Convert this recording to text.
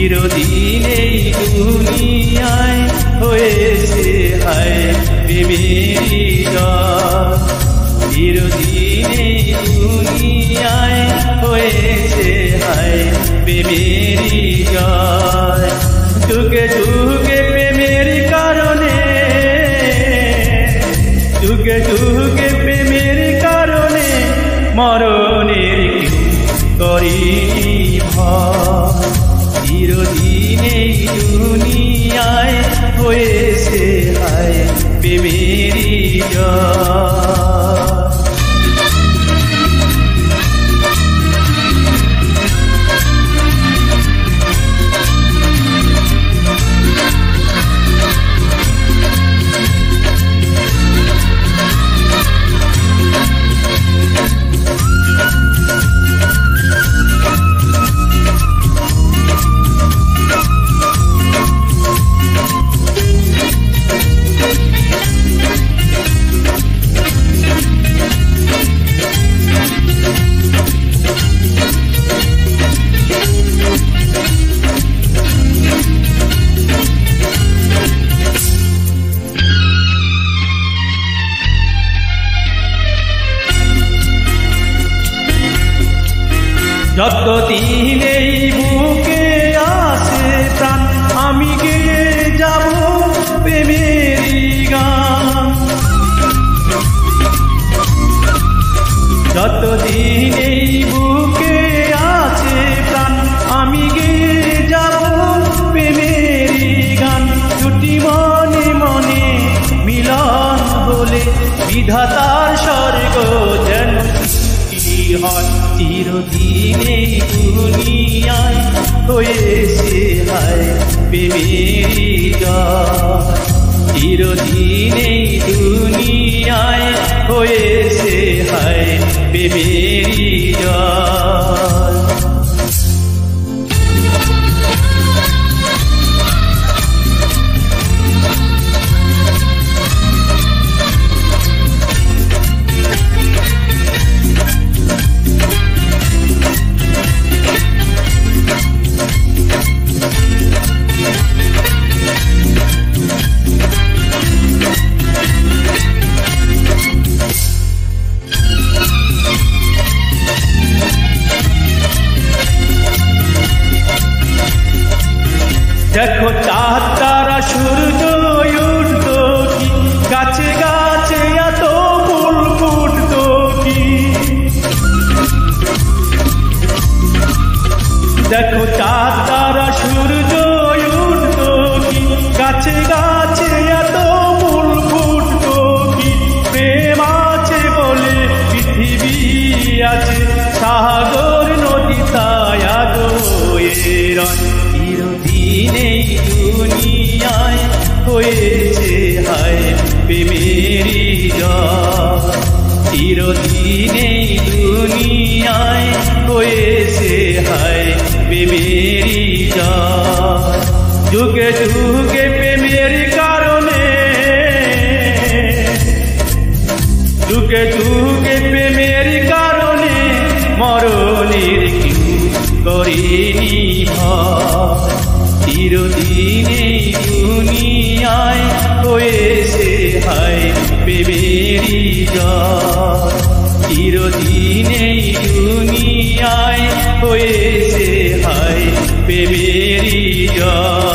চিরদিন এই দুনিয়ায় হয়েছে হায় প্রেমেরই জয়। চিরদিন এই দুনিয়ায় হয়েছে হায় প্রেমেরই জয়। যুগে যুগে প্রেমের কারণে, যুগে যুগে প্রেমের কারণে মরণের করিনি ভয়। চিরদিন এই দুনিয়ায় হয়েছে হায় প্রেমেরই জয়। যতদিন এই বুকে আছে প্রাণ আমি গেয়ে যাব প্রেমেরই গান। যতদিন এই বুকে আছে প্রাণ আমি গেয়ে যাব প্রেমেরই গান। দুটি মনে মনে মিলন বলে বিধাতার স্বর্গ যেন হয়। চিরদিন এই দুনিয়ায় হয়েছে হায় প্রেমেরই জয়। চিরদিন এই দুনিয়ায় হয়েছে হায় প্রেমেরই জয়। দেখো চাঁদ তারা সূর্য উঠতো কি, গাছে গাছে এত ফুল ফুটতো কি। দেখো চাঁদ তারা সূর্য উঠতো কি, গাছে গাছে এত ফুল ফুটতো কি। প্রেম আছে বলে পৃথিবী আছে, সাগর নদী তাই আগোয়ে রয়। চিরদিন এই দুনিয়ায় হয়েছে হায় প্রেমেরই জয়। চিরদিন এই দুনিয়ায় হয়েছে হায় প্রেমেরই জয়। যুগে যুগে প্রেমের কারণে, যুগে যুগে প্রেমের কারণে মরণের কেউ করেনি ভয়। চিরদিন এই দুনিয়ায় হয়েছে হায় প্রেমেরই জয়। চিরদিন এই দুনিয়ায় হয়েছে হায় প্রেমেরই জয়।